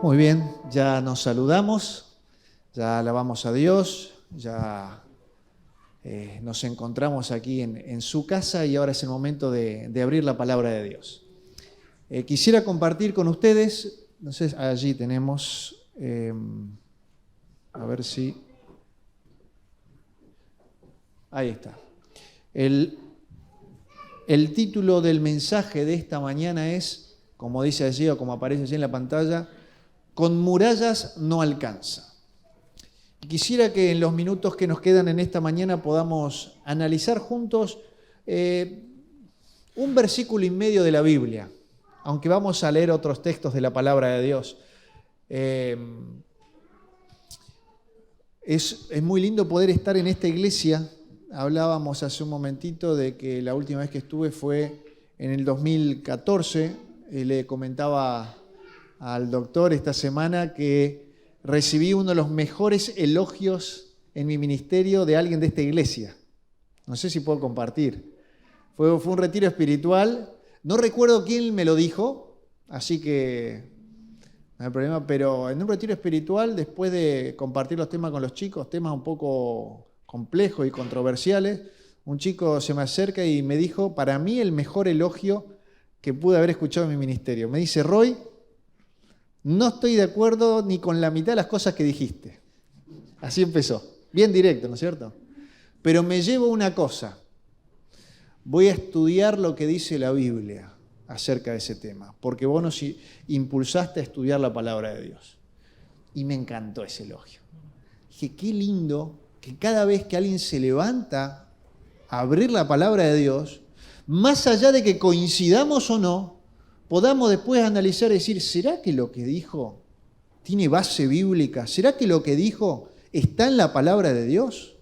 Muy bien, ya nos saludamos, ya alabamos a Dios, ya nos encontramos aquí en su casa y ahora es el momento de abrir la palabra de Dios. Quisiera compartir con ustedes, no sé, allí tenemos, a ver si, ahí está. El título del mensaje de esta mañana es, como dice allí o como aparece allí en la pantalla, con murallas no alcanza. Quisiera que en los minutos que nos quedan en esta mañana podamos analizar juntos un versículo y medio de la Biblia, aunque vamos a leer otros textos de la palabra de Dios. Es muy lindo poder estar en esta iglesia. Hablábamos hace un momentito de que la última vez que estuve fue en el 2014. Le comentaba al doctor esta semana que recibí uno de los mejores elogios en mi ministerio de alguien de esta iglesia. No sé si puedo compartir. Fue un retiro espiritual. No recuerdo quién me lo dijo, así que no hay problema, pero en un retiro espiritual, después de compartir los temas con los chicos, temas un poco complejos y controversiales, un chico se me acerca y me dijo, para mí el mejor elogio que pude haber escuchado en mi ministerio. Me dice, Roy, no estoy de acuerdo ni con la mitad de las cosas que dijiste. Así empezó. Bien directo, ¿no es cierto? Pero me llevo una cosa. Voy a estudiar lo que dice la Biblia acerca de ese tema, porque vos nos impulsaste a estudiar la palabra de Dios. Y me encantó ese elogio. Dije, qué lindo que cada vez que alguien se levanta a abrir la palabra de Dios, más allá de que coincidamos o no, podamos después analizar y decir, ¿será que lo que dijo tiene base bíblica? ¿Será que lo que dijo está en la palabra de Dios?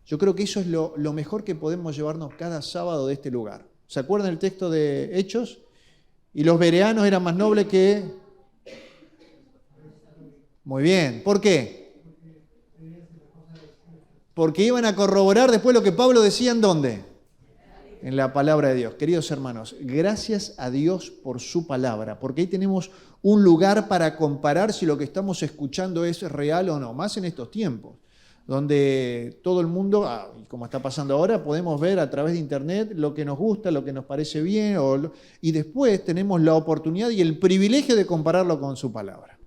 Yo creo que eso es lo mejor que podemos llevarnos cada sábado de este lugar. ¿Se acuerdan el texto de Hechos? Y los bereanos eran más nobles que... Muy bien. ¿Por qué? Porque iban a corroborar después lo que Pablo decía en ¿dónde? En la palabra de Dios. Queridos hermanos, gracias a Dios por su palabra, porque ahí tenemos un lugar para comparar si lo que estamos escuchando es real o no, más en estos tiempos, donde todo el mundo, como está pasando ahora, podemos ver a través de internet lo que nos gusta, lo que nos parece bien, y después tenemos la oportunidad y el privilegio de compararlo con su palabra.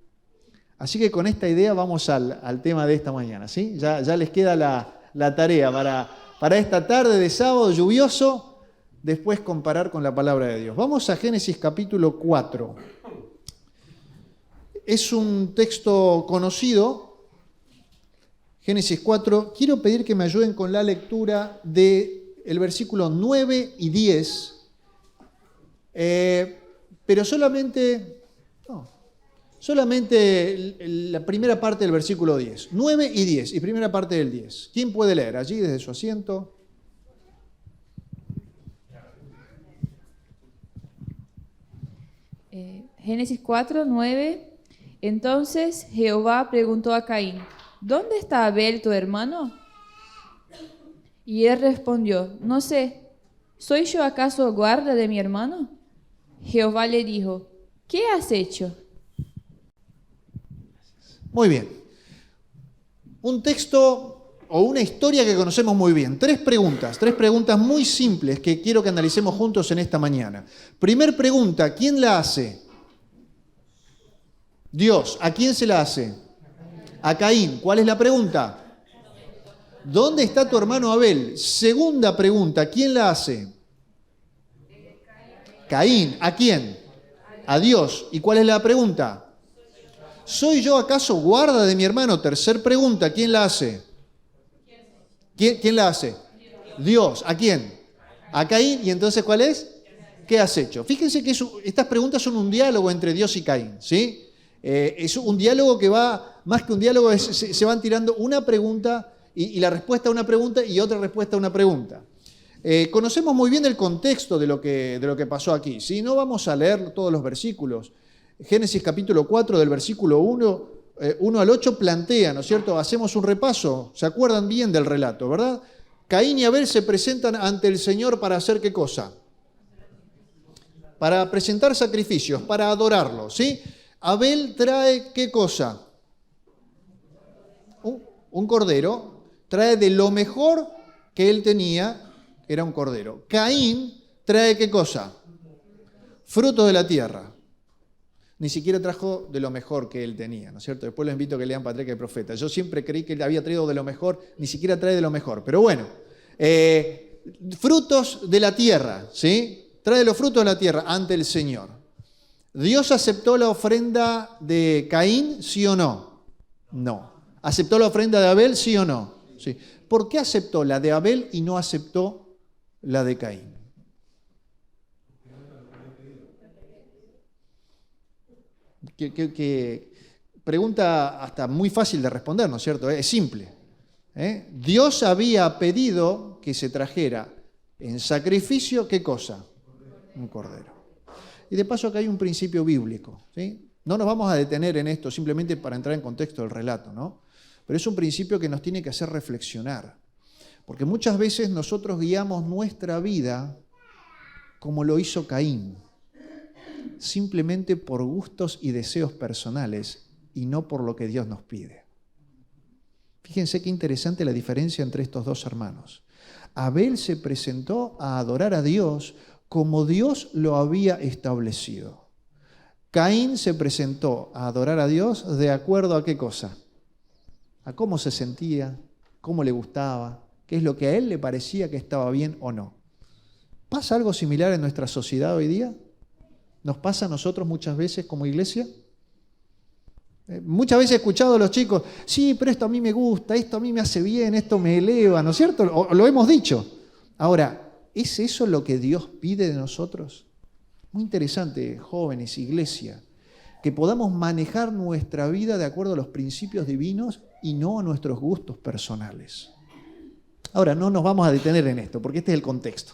Así que con esta idea vamos al tema de esta mañana, ¿sí? Ya les queda la tarea para esta tarde de sábado lluvioso, después comparar con la palabra de Dios. Vamos a Génesis capítulo 4. Es un texto conocido, Génesis 4. Quiero pedir que me ayuden con la lectura del versículo 9 y 10, pero solamente la primera parte del versículo 10. 9 y 10, y primera parte del 10. ¿Quién puede leer allí desde su asiento? Génesis 4, 9. Entonces Jehová preguntó a Caín, ¿dónde está Abel tu hermano? Y él respondió, no sé, ¿soy yo acaso guarda de mi hermano? Jehová le dijo, ¿qué has hecho? Muy bien. Un texto o una historia que conocemos muy bien. Tres preguntas muy simples que quiero que analicemos juntos en esta mañana. Primer pregunta, ¿quién la hace? Dios. ¿A quién se la hace? A Caín. ¿Cuál es la pregunta? ¿Dónde está tu hermano Abel? Segunda pregunta, ¿quién la hace? Caín. ¿A quién? A Dios. ¿Y cuál es la pregunta? ¿Soy yo acaso guarda de mi hermano? Tercer pregunta, ¿quién la hace? ¿Quién la hace? Dios. ¿A quién? A Caín. ¿Y entonces cuál es? ¿Qué has hecho? Fíjense que estas preguntas son un diálogo entre Dios y Caín, ¿sí? Es un diálogo que va, más que un diálogo, se van tirando una pregunta y la respuesta a una pregunta y otra respuesta a una pregunta. Conocemos muy bien el contexto de lo que pasó aquí, ¿sí? No vamos a leer todos los versículos. Génesis capítulo 4 del versículo 1 al 8 plantea, ¿no es cierto? Hacemos un repaso, se acuerdan bien del relato, ¿verdad? Caín y Abel se presentan ante el Señor para hacer ¿qué cosa? Para presentar sacrificios, para adorarlo, ¿sí? Abel trae ¿qué cosa? Un cordero. Trae de lo mejor que él tenía, que era un cordero. Caín trae ¿qué cosa? Fruto de la tierra. Ni siquiera trajo de lo mejor que él tenía, ¿no es cierto? Después los invito a que lean Patriarca y Profeta. Yo siempre creí que él había traído de lo mejor, ni siquiera trae de lo mejor. Pero bueno, frutos de la tierra, ¿sí? Trae los frutos de la tierra ante el Señor. ¿Dios aceptó la ofrenda de Caín, sí o no? No. ¿Aceptó la ofrenda de Abel, sí o no? Sí. ¿Por qué aceptó la de Abel y no aceptó la de Caín? Que pregunta hasta muy fácil de responder, ¿no es cierto? Es simple. Dios había pedido que se trajera en sacrificio, ¿qué cosa? Un cordero. Y de paso acá hay un principio bíblico, ¿sí? No nos vamos a detener en esto simplemente para entrar en contexto del relato, ¿no? Pero es un principio que nos tiene que hacer reflexionar. Porque muchas veces nosotros guiamos nuestra vida como lo hizo Caín, simplemente por gustos y deseos personales y no por lo que Dios nos pide. Fíjense qué interesante la diferencia entre estos dos hermanos. Abel se presentó a adorar a Dios como Dios lo había establecido. Caín se presentó a adorar a Dios de acuerdo a qué cosa, a cómo se sentía, cómo le gustaba, qué es lo que a él le parecía que estaba bien o no. ¿Pasa algo similar en nuestra sociedad hoy día? ¿Nos pasa a nosotros muchas veces como iglesia? Muchas veces he escuchado a los chicos, sí, pero esto a mí me gusta, esto a mí me hace bien, esto me eleva, ¿no es cierto? Lo hemos dicho. Ahora, ¿es eso lo que Dios pide de nosotros? Muy interesante, jóvenes, iglesia, que podamos manejar nuestra vida de acuerdo a los principios divinos y no a nuestros gustos personales. Ahora, no nos vamos a detener en esto, porque este es el contexto.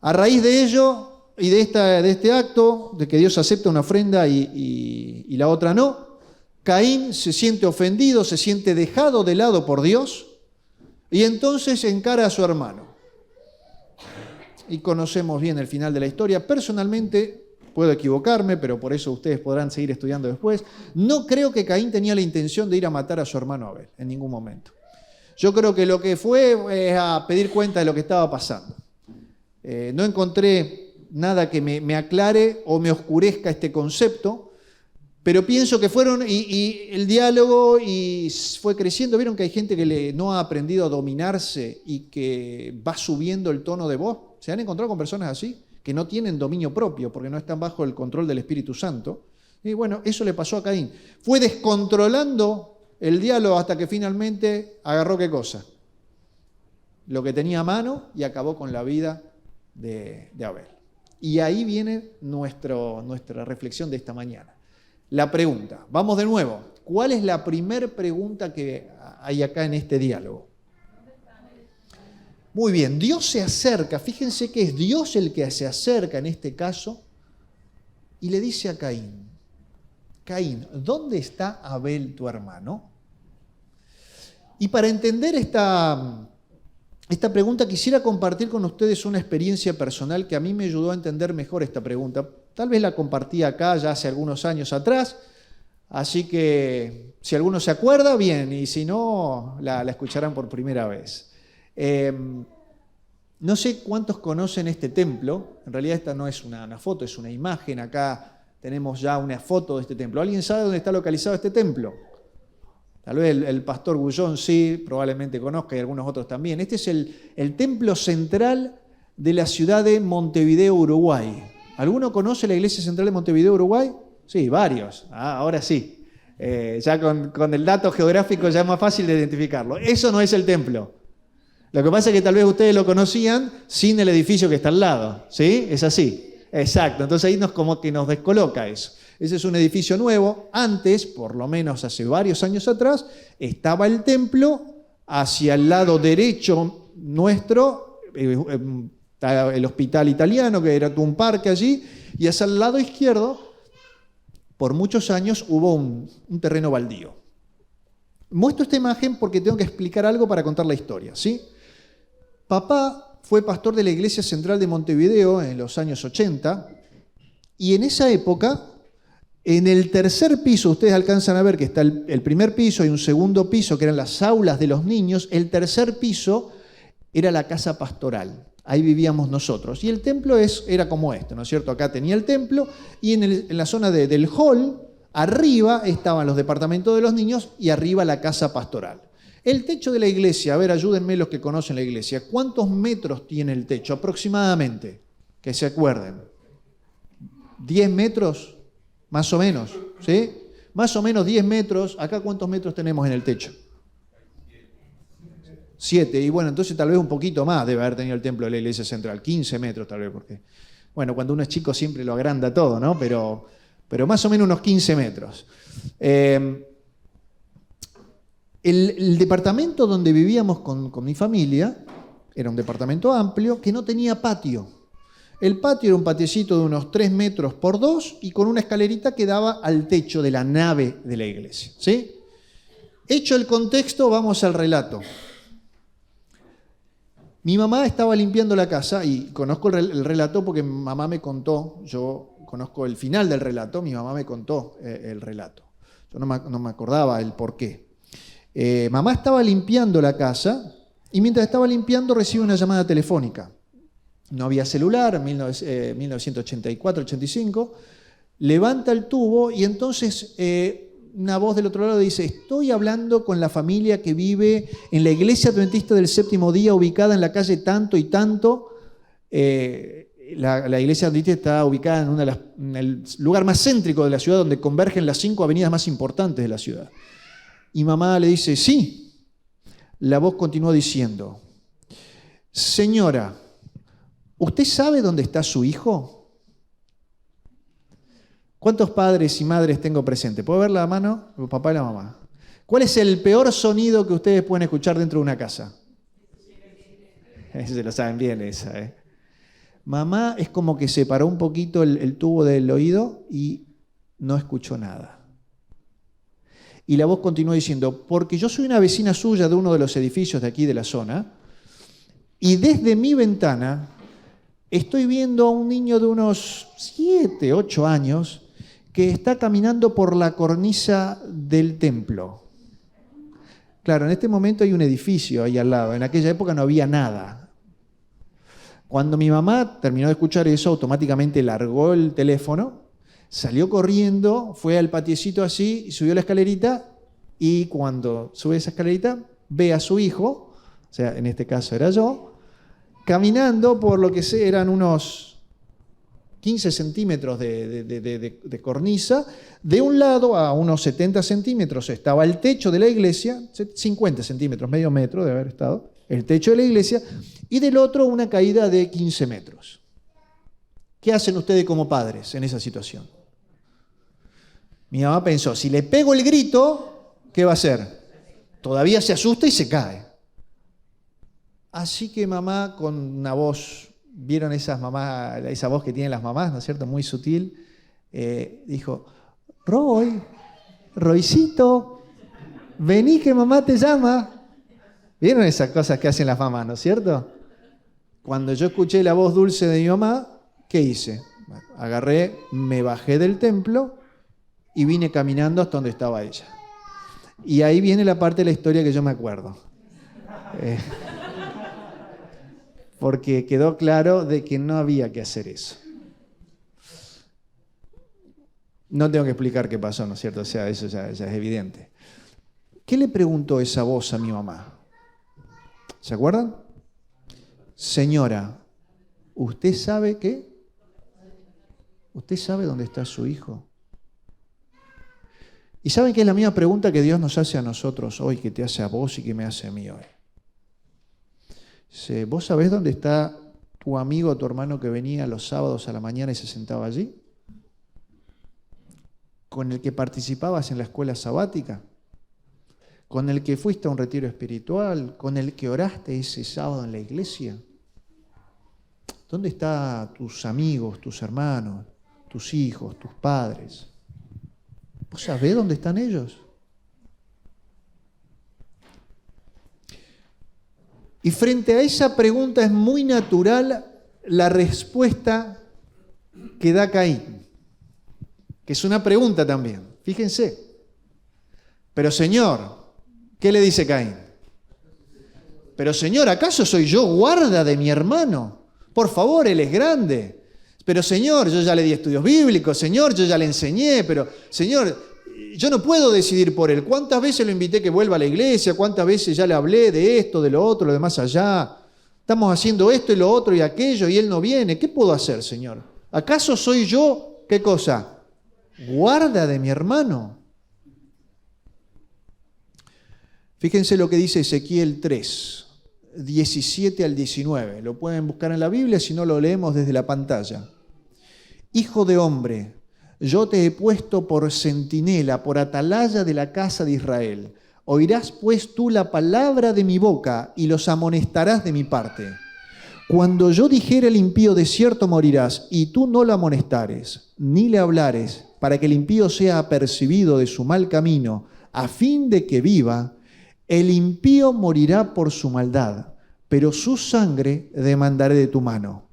A raíz de ello y de este acto, de que Dios acepta una ofrenda y la otra no, Caín se siente ofendido, se siente dejado de lado por Dios y entonces encara a su hermano. Y conocemos bien el final de la historia. Personalmente, puedo equivocarme, pero por eso ustedes podrán seguir estudiando después. No creo que Caín tenía la intención de ir a matar a su hermano Abel, en ningún momento. Yo creo que lo que fue es a pedir cuenta de lo que estaba pasando. No encontré nada que me aclare o me oscurezca este concepto, pero pienso que fueron y el diálogo y fue creciendo. Vieron que hay gente que no ha aprendido a dominarse y que va subiendo el tono de voz. ¿Se han encontrado con personas así? Que no tienen dominio propio porque no están bajo el control del Espíritu Santo. Y bueno, eso le pasó a Caín. Fue descontrolando el diálogo hasta que finalmente agarró ¿qué cosa? Lo que tenía a mano y acabó con la vida de Abel. Y ahí viene nuestra reflexión de esta mañana. La pregunta, vamos de nuevo. ¿Cuál es la primera pregunta que hay acá en este diálogo? Muy bien, Dios se acerca, fíjense que es Dios el que se acerca en este caso y le dice a Caín, Caín, ¿dónde está Abel tu hermano? Y para entender esta pregunta quisiera compartir con ustedes una experiencia personal que a mí me ayudó a entender mejor esta pregunta. Tal vez la compartí acá ya hace algunos años atrás, así que si alguno se acuerda, bien, y si no, la escucharán por primera vez. No sé cuántos conocen este templo. En realidad esta no es una foto, es una imagen. Acá tenemos ya una foto de este templo. ¿Alguien sabe dónde está localizado este templo? Tal vez el pastor Gullón sí, probablemente conozca, y algunos otros también. Este es el templo central de la ciudad de Montevideo, Uruguay. ¿Alguno conoce la iglesia central de Montevideo, Uruguay? Sí, varios. Ahora sí. Ya con el dato geográfico ya es más fácil de identificarlo. Eso no es el templo. Lo que pasa es que tal vez ustedes lo conocían sin el edificio que está al lado. ¿Sí? Es así. Exacto. Entonces ahí como que nos descoloca eso. Ese es un edificio nuevo. Antes, por lo menos hace varios años atrás, estaba el templo hacia el lado derecho nuestro, el hospital italiano, que era un parque allí, y hacia el lado izquierdo, por muchos años, hubo un terreno baldío. Muestro esta imagen porque tengo que explicar algo para contar la historia, ¿sí? Papá fue pastor de la Iglesia Central de Montevideo en los años 80, y en esa época En el tercer piso, ustedes alcanzan a ver que está el primer piso y un segundo piso, que eran las aulas de los niños. El tercer piso era la casa pastoral. Ahí vivíamos nosotros. Y el templo era como este, ¿no es cierto? Acá tenía el templo y en la zona del hall, arriba estaban los departamentos de los niños y arriba la casa pastoral. El techo de la iglesia, a ver, ayúdenme los que conocen la iglesia. ¿Cuántos metros tiene el techo aproximadamente? Que se acuerden. ¿10 metros? Más o menos, ¿sí? Más o menos 10 metros. ¿Acá cuántos metros tenemos en el techo? 7. Y bueno, entonces tal vez un poquito más debe haber tenido el templo de la iglesia central. 15 metros tal vez, porque... Bueno, cuando uno es chico siempre lo agranda todo, ¿no? Pero más o menos unos 15 metros. El departamento donde vivíamos con mi familia era un departamento amplio que no tenía patio. El patio era un patiecito de unos 3 metros por 2 y con una escalerita que daba al techo de la nave de la iglesia, ¿sí? Hecho el contexto, vamos al relato. Mi mamá estaba limpiando la casa y conozco el relato porque mamá me contó, yo conozco el final del relato, mi mamá me contó el relato. Yo no me acordaba el por qué. Mamá estaba limpiando la casa y mientras estaba limpiando recibe una llamada telefónica. No había celular, 1984-85. Levanta el tubo y entonces una voz del otro lado dice: estoy hablando con la familia que vive en la iglesia adventista del séptimo día, ubicada en la calle tanto y tanto. La iglesia adventista está ubicada en el lugar más céntrico de la ciudad, donde convergen las 5 avenidas más importantes de la ciudad. Y mamá le dice: sí. La voz continuó diciendo: señora, ¿usted sabe dónde está su hijo? ¿Cuántos padres y madres tengo presentes? ¿Puedo ver la mano? El papá y la mamá. ¿Cuál es el peor sonido que ustedes pueden escuchar dentro de una casa? Se lo saben bien esa, ¿eh? Mamá es como que separó un poquito el tubo del oído y no escuchó nada. Y la voz continuó diciendo: porque yo soy una vecina suya de uno de los edificios de aquí de la zona y desde mi ventana estoy viendo a un niño de unos 7, 8 años que está caminando por la cornisa del templo. Claro, en este momento hay un edificio ahí al lado. En aquella época no había nada. Cuando mi mamá terminó de escuchar eso, automáticamente largó el teléfono, salió corriendo, fue al patiecito así, subió la escalerita y cuando sube esa escalerita ve a su hijo, o sea, en este caso era yo, caminando por lo que eran unos 15 centímetros de cornisa. De un lado a unos 70 centímetros estaba el techo de la iglesia, 50 centímetros, medio metro de haber estado, el techo de la iglesia, y del otro una caída de 15 metros. ¿Qué hacen ustedes como padres en esa situación? Mi mamá pensó: si le pego el grito, ¿qué va a hacer? Todavía se asusta y se cae. Así que mamá, con una voz, ¿vieron esa voz que tienen las mamás, ¿no es cierto? Muy sutil, dijo: Roycito, vení que mamá te llama. ¿Vieron esas cosas que hacen las mamás, no es cierto? Cuando yo escuché la voz dulce de mi mamá, ¿qué hice? Agarré, me bajé del templo y vine caminando hasta donde estaba ella. Y ahí viene la parte de la historia que yo me acuerdo. Porque quedó claro de que no había que hacer eso. No tengo que explicar qué pasó, ¿no es cierto? O sea, eso ya es evidente. ¿Qué le preguntó esa voz a mi mamá? ¿Se acuerdan? Señora, ¿usted sabe qué? ¿Usted sabe dónde está su hijo? Y saben que es la misma pregunta que Dios nos hace a nosotros hoy, que te hace a vos y que me hace a mí hoy. ¿Vos sabés dónde está tu amigo o tu hermano que venía los sábados a la mañana y se sentaba allí? ¿Con el que participabas en la escuela sabática? ¿Con el que fuiste a un retiro espiritual? ¿Con el que oraste ese sábado en la iglesia? ¿Dónde están tus amigos, tus hermanos, tus hijos, tus padres? ¿Vos sabés dónde están ellos? Y frente a esa pregunta es muy natural la respuesta que da Caín. que es una pregunta también. Fíjense. Pero Señor, ¿qué le dice Caín? Pero Señor, ¿acaso soy yo guarda de mi hermano? Por favor, él es grande. Pero Señor, yo ya le di estudios bíblicos. Señor, yo ya le enseñé. Pero Señor, yo no puedo decidir por él. ¿Cuántas veces lo invité que vuelva a la iglesia? ¿Cuántas veces ya le hablé de esto, de lo otro, lo de más allá? Estamos haciendo esto y lo otro y aquello y él no viene. ¿Qué puedo hacer, Señor? ¿Acaso soy yo, qué cosa? Guarda de mi hermano. Fíjense lo que dice Ezequiel 3, 17 al 19. Lo pueden buscar en la Biblia, si no lo leemos desde la pantalla. Hijo de hombre, yo te he puesto por centinela, por atalaya de la casa de Israel. Oirás pues tú la palabra de mi boca y los amonestarás de mi parte. Cuando yo dijere al impío de cierto morirás, y tú no lo amonestares, ni le hablares, para que el impío sea apercibido de su mal camino, a fin de que viva, el impío morirá por su maldad, pero su sangre demandaré de tu mano.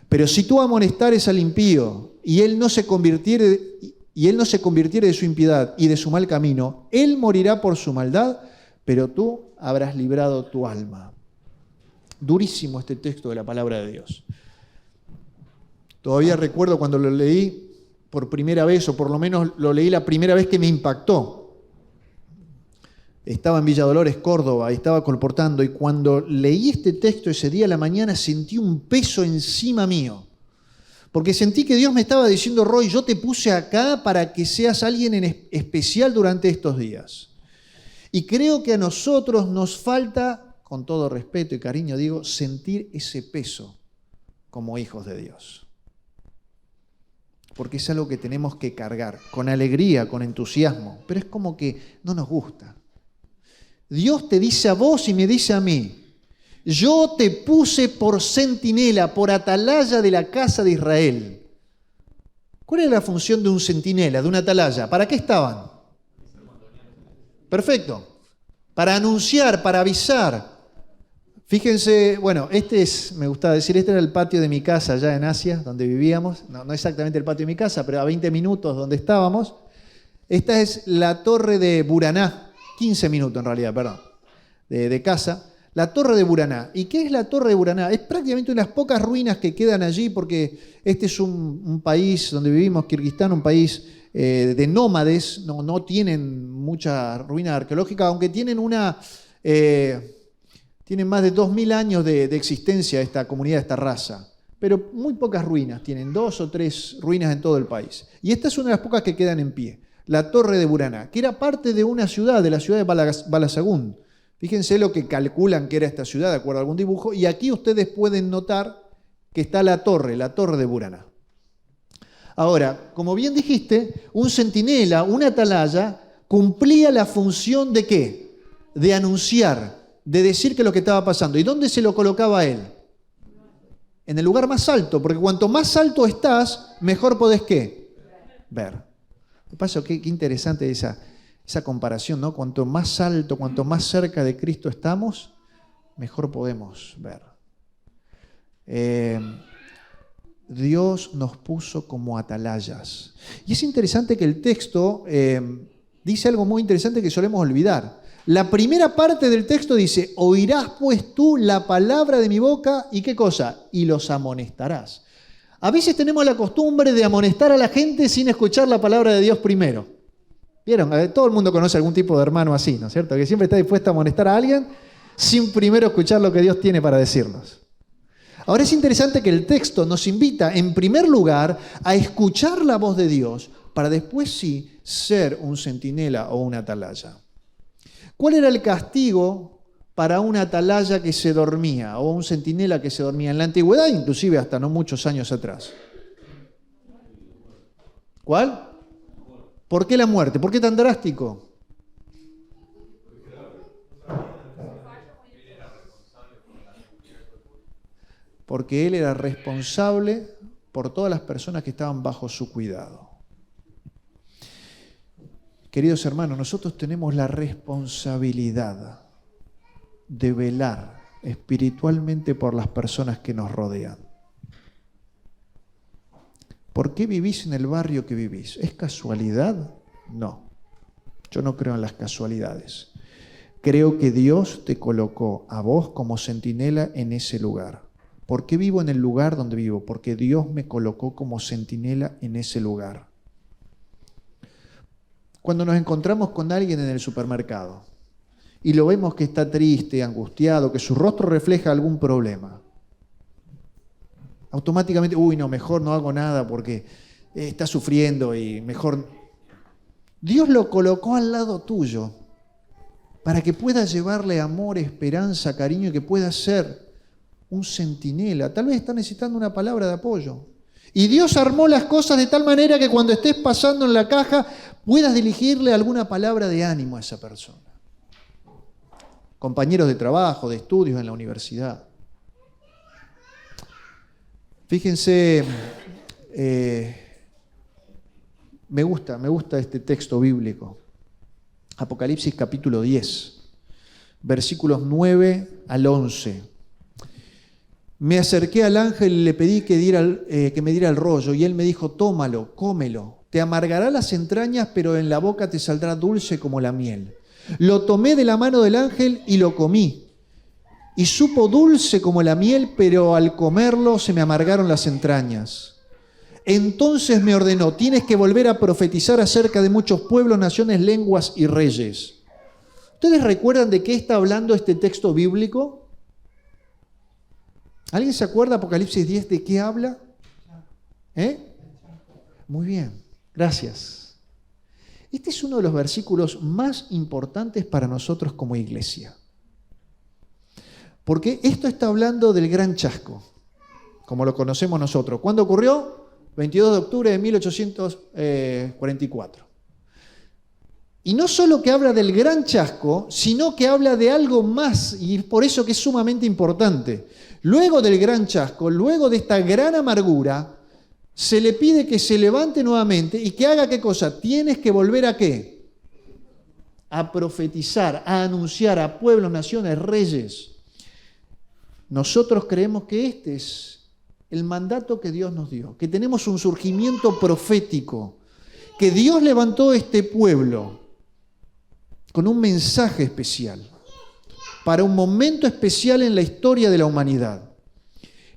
Pero si tú amonestares al impío, y él no se convirtiere de su impiedad y de su mal camino, él morirá por su maldad, pero tú habrás librado tu alma. Durísimo este texto de la palabra de Dios. Todavía recuerdo cuando lo leí por primera vez, o por lo menos lo leí la primera vez que me impactó. Estaba en Villa Dolores, Córdoba, y estaba colportando, y cuando leí este texto ese día a la mañana sentí un peso encima mío. Porque sentí que Dios me estaba diciendo, Roy, yo te puse acá para que seas alguien en especial durante estos días. Y creo que a nosotros nos falta, con todo respeto y cariño digo, sentir ese peso como hijos de Dios. Porque es algo que tenemos que cargar, con alegría, con entusiasmo, pero es como que no nos gusta. Dios te dice a vos y me dice a mí, yo te puse por centinela, por atalaya de la casa de Israel. ¿Cuál es la función de un centinela, de una atalaya? ¿Para qué estaban? Perfecto. Para anunciar, para avisar. Fíjense, bueno, me gustaba decir, este era el patio de mi casa allá en Asia, donde vivíamos. No exactamente el patio de mi casa, pero a 20 minutos donde estábamos. Esta es la torre de Buraná. 15 minutos en realidad, perdón, de casa, la Torre de Buraná. ¿Y qué es la Torre de Buraná? Es prácticamente unas pocas ruinas que quedan allí porque este es un país donde vivimos, Kirguistán, un país de nómades, no tienen mucha ruina arqueológica, aunque tienen tienen más de 2000 años de existencia esta comunidad, esta raza, pero muy pocas ruinas, tienen 2 o 3 ruinas en todo el país. Y esta es una de las pocas que quedan en pie. La Torre de Buraná, que era parte de una ciudad, de la ciudad de Balasagún. Fíjense lo que calculan que era esta ciudad, de acuerdo a algún dibujo, y aquí ustedes pueden notar que está la torre de Buraná. Ahora, como bien dijiste, un centinela, una atalaya, cumplía la función ¿de qué? De anunciar, de decir que lo que estaba pasando. ¿Y dónde se lo colocaba él? En el lugar más alto, porque cuanto más alto estás, mejor podés ¿qué? Ver. ¿Qué pasa? Qué interesante esa comparación, ¿no? Cuanto más alto, cuanto más cerca de Cristo estamos, mejor podemos ver. Dios nos puso como atalayas. Y es interesante que el texto dice algo muy interesante que solemos olvidar. La primera parte del texto dice, oirás pues tú la palabra de mi boca, ¿y qué cosa? Y los amonestarás. A veces tenemos la costumbre de amonestar a la gente sin escuchar la palabra de Dios primero. ¿Vieron? Todo el mundo conoce algún tipo de hermano así, ¿no es cierto? Que siempre está dispuesto a amonestar a alguien sin primero escuchar lo que Dios tiene para decirnos. Ahora es interesante que el texto nos invita, en primer lugar, a escuchar la voz de Dios para después sí ser un centinela o una atalaya. ¿Cuál era el castigo para una atalaya que se dormía o un centinela que se dormía en la antigüedad, inclusive hasta no muchos años atrás? ¿Cuál? ¿Por qué la muerte? ¿Por qué tan drástico? Porque él era responsable por todas las personas que estaban bajo su cuidado. Queridos hermanos, nosotros tenemos la responsabilidad de velar espiritualmente por las personas que nos rodean. ¿Por qué vivís en el barrio que vivís? ¿Es casualidad? No. Yo no creo en las casualidades. Creo que Dios te colocó a vos como centinela en ese lugar. ¿Por qué vivo en el lugar donde vivo? Porque Dios me colocó como centinela en ese lugar. Cuando nos encontramos con alguien en el supermercado y lo vemos que está triste, angustiado, que su rostro refleja algún problema, automáticamente, no, mejor no hago nada porque está sufriendo y mejor... Dios lo colocó al lado tuyo para que puedas llevarle amor, esperanza, cariño y que puedas ser un centinela. Tal vez está necesitando una palabra de apoyo. Y Dios armó las cosas de tal manera que cuando estés pasando en la caja puedas dirigirle alguna palabra de ánimo a esa persona. Compañeros de trabajo, de estudios en la universidad. Fíjense, me gusta este texto bíblico. Apocalipsis capítulo 10, versículos 9 al 11. Me acerqué al ángel y le pedí que me diera el rollo, y él me dijo, tómalo, cómelo, te amargará las entrañas, pero en la boca te saldrá dulce como la miel. Lo tomé de la mano del ángel y lo comí, y supo dulce como la miel, pero al comerlo se me amargaron las entrañas. Entonces me ordenó, tienes que volver a profetizar acerca de muchos pueblos, naciones, lenguas y reyes. ¿Ustedes recuerdan de qué está hablando este texto bíblico? ¿Alguien se acuerda, Apocalipsis 10, de qué habla? Muy bien, gracias. Este es uno de los versículos más importantes para nosotros como iglesia. Porque esto está hablando del gran chasco, como lo conocemos nosotros. ¿Cuándo ocurrió? 22 de octubre de 1844. Y no solo que habla del gran chasco, sino que habla de algo más, y por eso que es sumamente importante. Luego del gran chasco, luego de esta gran amargura, se le pide que se levante nuevamente y que haga ¿qué cosa? Tienes que volver ¿a qué? A profetizar, a anunciar a pueblos, naciones, reyes. Nosotros creemos que este es el mandato que Dios nos dio, que tenemos un surgimiento profético, que Dios levantó este pueblo con un mensaje especial, para un momento especial en la historia de la humanidad.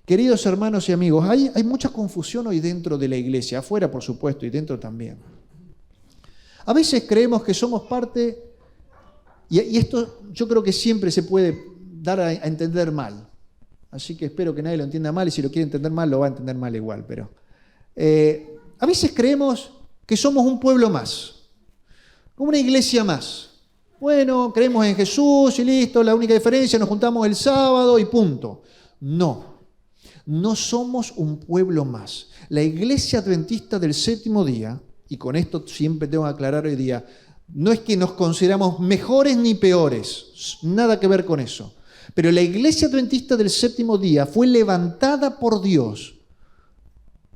Queridos hermanos y amigos, hay mucha confusión hoy dentro de la iglesia, afuera por supuesto y dentro también. A veces creemos que somos parte, y esto yo creo que siempre se puede dar a entender mal. Así que espero que nadie lo entienda mal, y si lo quiere entender mal, lo va a entender mal igual. Pero a veces creemos que somos un pueblo más, una iglesia más. Bueno, creemos en Jesús y listo, la única diferencia, nos juntamos el sábado y punto. No somos un pueblo más. La iglesia adventista del séptimo día, y con esto siempre tengo que aclarar hoy día, no es que nos consideramos mejores ni peores, nada que ver con eso. Pero la iglesia adventista del séptimo día fue levantada por Dios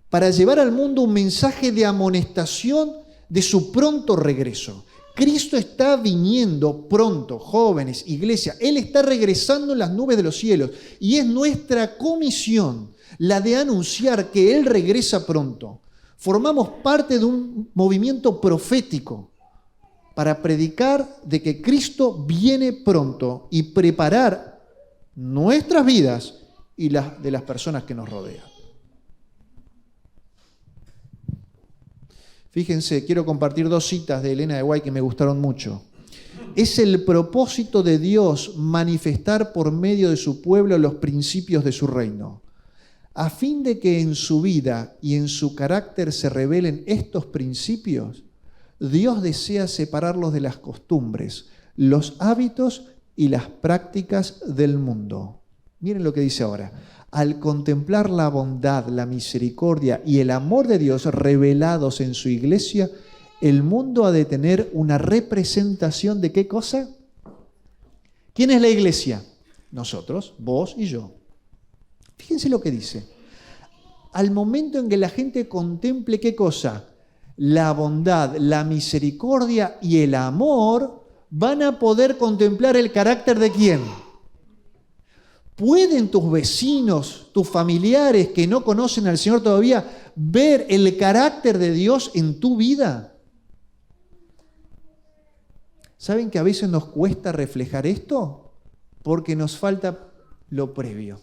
para llevar al mundo un mensaje de amonestación de su pronto regreso. Cristo está viniendo pronto, jóvenes, iglesia. Él está regresando en las nubes de los cielos y es nuestra comisión la de anunciar que Él regresa pronto. Formamos parte de un movimiento profético para predicar de que Cristo viene pronto y preparar nuestras vidas y las de las personas que nos rodean. Fíjense, quiero compartir 2 citas de Elena de White que me gustaron mucho. Es el propósito de Dios manifestar por medio de su pueblo los principios de su reino, a fin de que en su vida y en su carácter se revelen estos principios. Dios desea separarlos de las costumbres, los hábitos y las prácticas del mundo. Miren lo que dice ahora. Al contemplar la bondad, la misericordia y el amor de Dios revelados en su iglesia, el mundo ha de tener una representación de ¿qué cosa? ¿Quién es la iglesia? Nosotros, vos y yo. Fíjense lo que dice. Al momento en que la gente contemple ¿qué cosa? La bondad, la misericordia y el amor, van a poder contemplar el carácter de ¿quién? ¿Pueden tus vecinos, tus familiares que no conocen al Señor todavía, ver el carácter de Dios en tu vida? ¿Saben que a veces nos cuesta reflejar esto? Porque nos falta lo previo.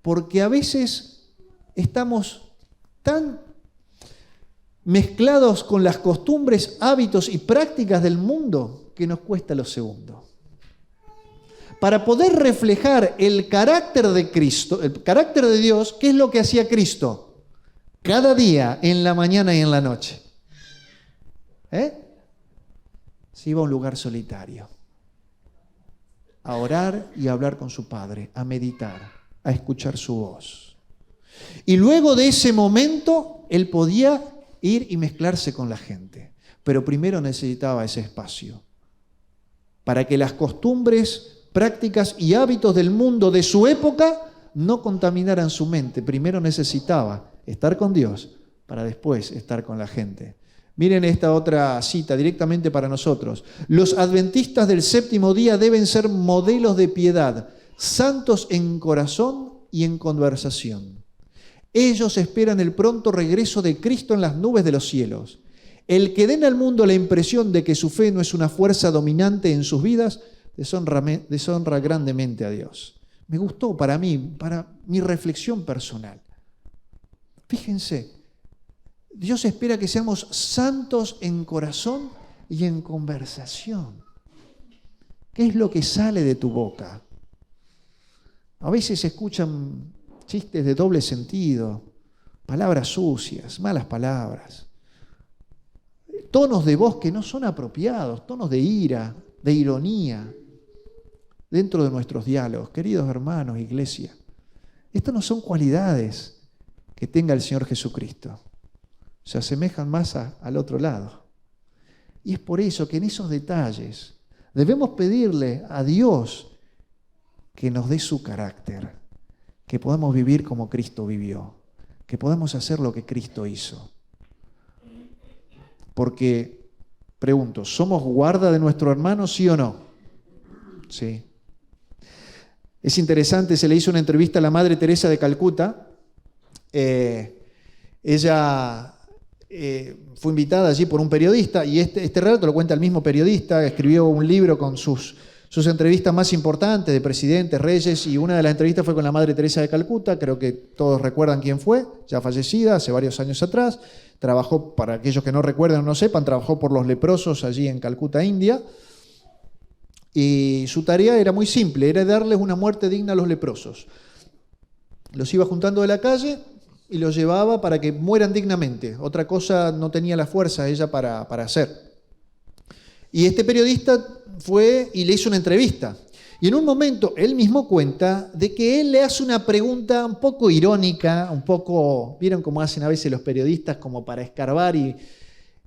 Porque a veces estamos tan mezclados con las costumbres, hábitos y prácticas del mundo que nos cuesta lo segundo. Para poder reflejar el carácter de Cristo, el carácter de Dios, ¿qué es lo que hacía Cristo? Cada día, en la mañana y en la noche. Se iba a un lugar solitario, a orar y a hablar con su Padre, a meditar, a escuchar su voz. Y luego de ese momento, él podía ir y mezclarse con la gente. Pero primero necesitaba ese espacio para que las costumbres, prácticas y hábitos del mundo de su época no contaminaran su mente. Primero necesitaba estar con Dios para después estar con la gente. Miren esta otra cita directamente para nosotros. Los adventistas del séptimo día deben ser modelos de piedad, santos en corazón y en conversación. Ellos esperan el pronto regreso de Cristo en las nubes de los cielos. El que den al mundo la impresión de que su fe no es una fuerza dominante en sus vidas, deshonra grandemente a Dios. Me gustó para mí, para mi reflexión personal. Fíjense, Dios espera que seamos santos en corazón y en conversación. ¿Qué es lo que sale de tu boca? A veces se escuchan chistes de doble sentido, palabras sucias, malas palabras, tonos de voz que no son apropiados, tonos de ira, de ironía, dentro de nuestros diálogos. Queridos hermanos, iglesia, estas no son cualidades que tenga el Señor Jesucristo. Se asemejan más al otro lado. Y es por eso que en esos detalles debemos pedirle a Dios que nos dé su carácter, que podamos vivir como Cristo vivió, que podamos hacer lo que Cristo hizo. Porque, pregunto, ¿somos guarda de nuestro hermano, sí o no? Sí. Es interesante, se le hizo una entrevista a la Madre Teresa de Calcuta. Ella fue invitada allí por un periodista y este relato lo cuenta el mismo periodista. Escribió un libro con sus entrevistas más importantes de presidentes, reyes, y una de las entrevistas fue con la Madre Teresa de Calcuta. Creo que todos recuerdan quién fue, ya fallecida hace varios años atrás. Trabajó, para aquellos que no recuerdan o no sepan, trabajó por los leprosos allí en Calcuta, India. Y su tarea era muy simple, era darles una muerte digna a los leprosos. Los iba juntando de la calle y los llevaba para que mueran dignamente. Otra cosa no tenía la fuerza ella para hacer. Y este periodista fue y le hizo una entrevista. Y en un momento él mismo cuenta de que él le hace una pregunta un poco irónica, un poco, ¿vieron cómo hacen a veces los periodistas como para escarbar? Y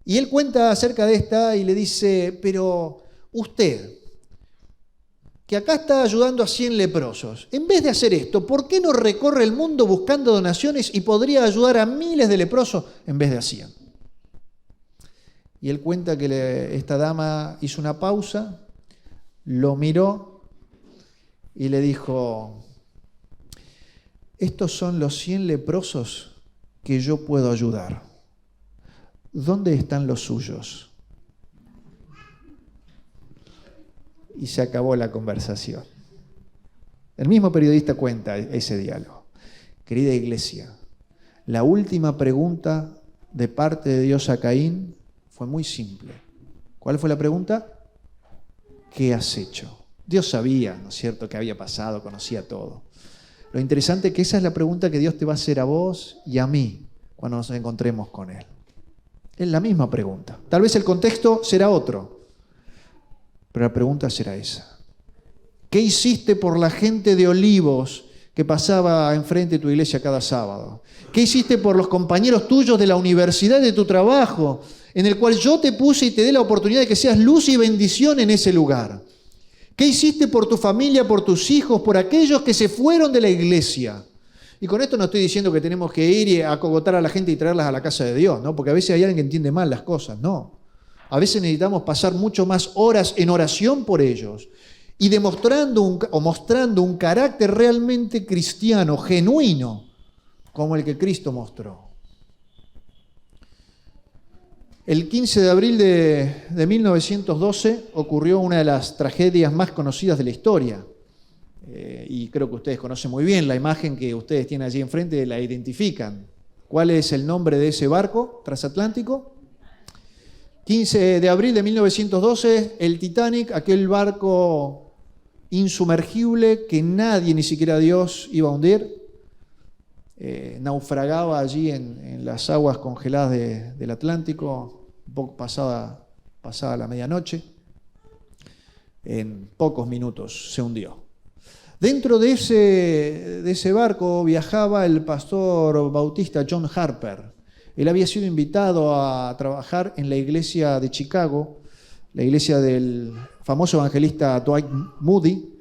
él cuenta acerca de esta y le dice, pero usted, que acá está ayudando a 100 leprosos, en vez de hacer esto, ¿por qué no recorre el mundo buscando donaciones y podría ayudar a miles de leprosos en vez de a 100? Y él cuenta que esta dama hizo una pausa, lo miró y le dijo, estos son los 100 leprosos que yo puedo ayudar. ¿Dónde están los suyos? Y se acabó la conversación. El mismo periodista cuenta ese diálogo. Querida iglesia, la última pregunta de parte de Dios a Caín fue muy simple. ¿Cuál fue la pregunta? ¿Qué has hecho? Dios sabía, ¿no es cierto?, que había pasado, conocía todo. Lo interesante es que esa es la pregunta que Dios te va a hacer a vos y a mí cuando nos encontremos con Él. Es la misma pregunta. Tal vez el contexto será otro, pero la pregunta será esa. ¿Qué hiciste por la gente de Olivos que pasaba enfrente de tu iglesia cada sábado? ¿Qué hiciste por los compañeros tuyos de la universidad, de tu trabajo, en el cual yo te puse y te dé la oportunidad de que seas luz y bendición en ese lugar? ¿Qué hiciste por tu familia, por tus hijos, por aquellos que se fueron de la iglesia? Y con esto no estoy diciendo que tenemos que ir y acogotar a la gente y traerlas a la casa de Dios, ¿no? Porque a veces hay alguien que entiende mal las cosas, no. A veces necesitamos pasar mucho más horas en oración por ellos y mostrando un carácter realmente cristiano, genuino, como el que Cristo mostró. El 15 de abril de 1912 ocurrió una de las tragedias más conocidas de la historia. Y creo que ustedes conocen muy bien la imagen que ustedes tienen allí enfrente, la identifican. ¿Cuál es el nombre de ese barco transatlántico? 15 de abril de 1912, el Titanic, aquel barco insumergible que nadie, ni siquiera Dios, iba a hundir. Naufragaba allí en las aguas congeladas del Atlántico, un poco pasada la medianoche. En pocos minutos se hundió. Dentro de ese barco viajaba el pastor bautista John Harper. Él había sido invitado a trabajar en la iglesia de Chicago, la iglesia del famoso evangelista Dwight Moody,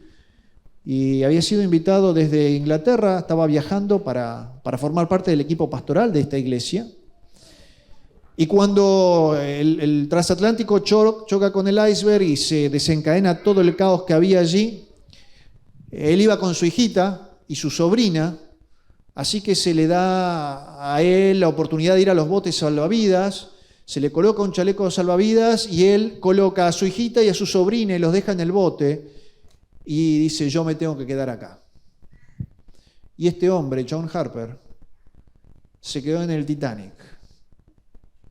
y había sido invitado desde Inglaterra, estaba viajando para formar parte del equipo pastoral de esta iglesia. Y cuando el transatlántico choca con el iceberg y se desencadena todo el caos que había allí, él iba con su hijita y su sobrina, así que se le da a él la oportunidad de ir a los botes salvavidas, se le coloca un chaleco salvavidas y él coloca a su hijita y a su sobrina y los deja en el bote. Y dice, yo me tengo que quedar acá. Y este hombre, John Harper, se quedó en el Titanic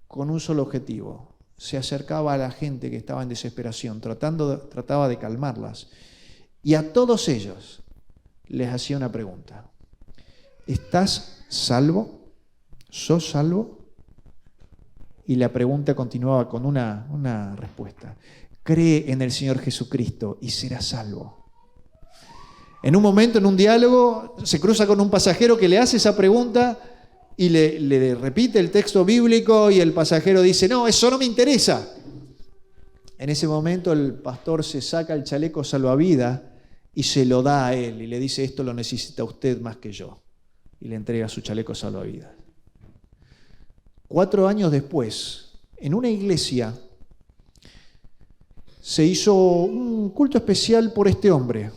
con un solo objetivo. Se acercaba a la gente que estaba en desesperación, trataba de calmarlas. Y a todos ellos les hacía una pregunta. ¿Estás salvo? ¿Sos salvo? Y la pregunta continuaba con una respuesta. Cree en el Señor Jesucristo y serás salvo. En un momento, en un diálogo, se cruza con un pasajero que le hace esa pregunta y le repite el texto bíblico y el pasajero dice, no, eso no me interesa. En ese momento el pastor se saca el chaleco salvavidas y se lo da a él y le dice, esto lo necesita usted más que yo. Y le entrega su chaleco salvavidas. 4 años después, en una iglesia, se hizo un culto especial por este hombre,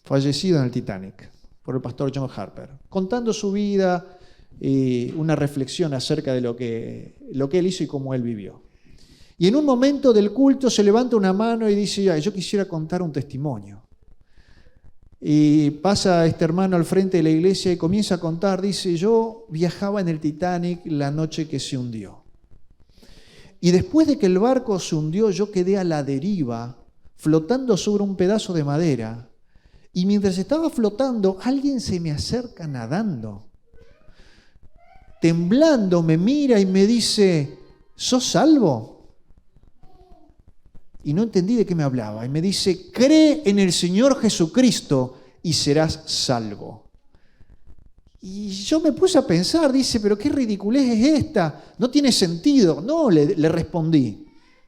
fallecido en el Titanic, por el pastor John Harper, contando su vida y una reflexión acerca de lo que él hizo y cómo él vivió. Y en un momento del culto se levanta una mano y dice, yo quisiera contar un testimonio. Y pasa este hermano al frente de la iglesia y comienza a contar, dice, yo viajaba en el Titanic la noche que se hundió. Y después de que el barco se hundió, yo quedé a la deriva, flotando sobre un pedazo de madera. Y mientras estaba flotando, alguien se me acerca nadando. Temblando, me mira y me dice, ¿sos salvo? Y no entendí de qué me hablaba. Y me dice, cree en el Señor Jesucristo y serás salvo. Y yo me puse a pensar, dice, pero qué ridiculez es esta, no tiene sentido. No, le respondí.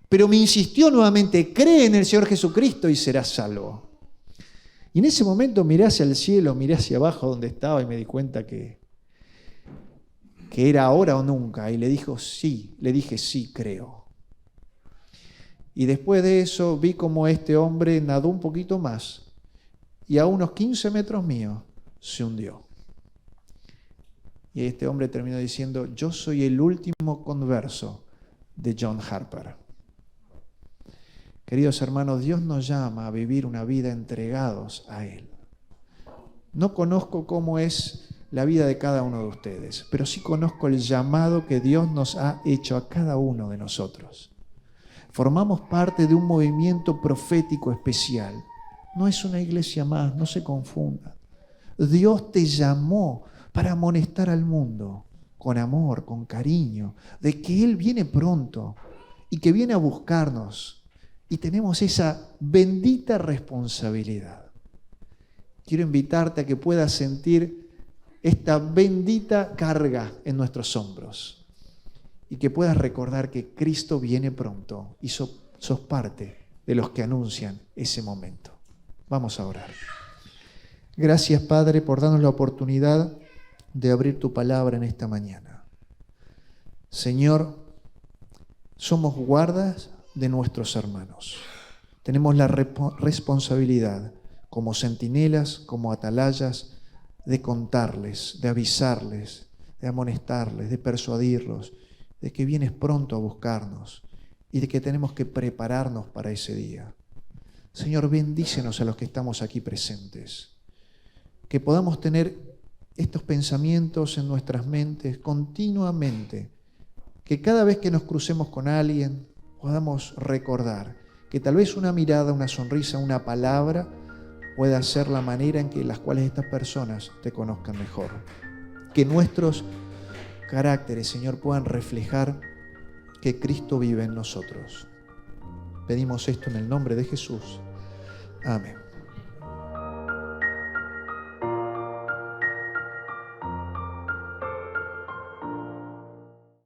Pero me insistió nuevamente, cree en el Señor Jesucristo y serás salvo. Y en ese momento miré hacia el cielo, miré hacia abajo donde estaba y me di cuenta que era ahora o nunca. Y le dije, sí, creo. Y después de eso vi como este hombre nadó un poquito más y a unos 15 metros míos se hundió. Y este hombre terminó diciendo, yo soy el último converso de John Harper. Queridos hermanos, Dios nos llama a vivir una vida entregados a Él. No conozco cómo es la vida de cada uno de ustedes, pero sí conozco el llamado que Dios nos ha hecho a cada uno de nosotros. Formamos parte de un movimiento profético especial. No es una iglesia más, no se confundan. Dios te llamó para amonestar al mundo con amor, con cariño, de que Él viene pronto y que viene a buscarnos. Y tenemos esa bendita responsabilidad. Quiero invitarte a que puedas sentir esta bendita carga en nuestros hombros y que puedas recordar que Cristo viene pronto y sos parte de los que anuncian ese momento. Vamos a orar. Gracias, Padre, por darnos la oportunidad de abrir tu palabra en esta mañana. Señor, somos guardas de nuestros hermanos. Tenemos la responsabilidad como centinelas, como atalayas, de contarles, de avisarles, de amonestarles, de persuadirlos, de que vienes pronto a buscarnos y de que tenemos que prepararnos para ese día. Señor, bendícenos a los que estamos aquí presentes, que podamos tener estos pensamientos en nuestras mentes continuamente, que cada vez que nos crucemos con alguien podamos recordar que tal vez una mirada, una sonrisa, una palabra pueda ser la manera en que las cuales estas personas te conozcan mejor. Que nuestros caracteres, Señor, puedan reflejar que Cristo vive en nosotros. Pedimos esto en el nombre de Jesús. Amén.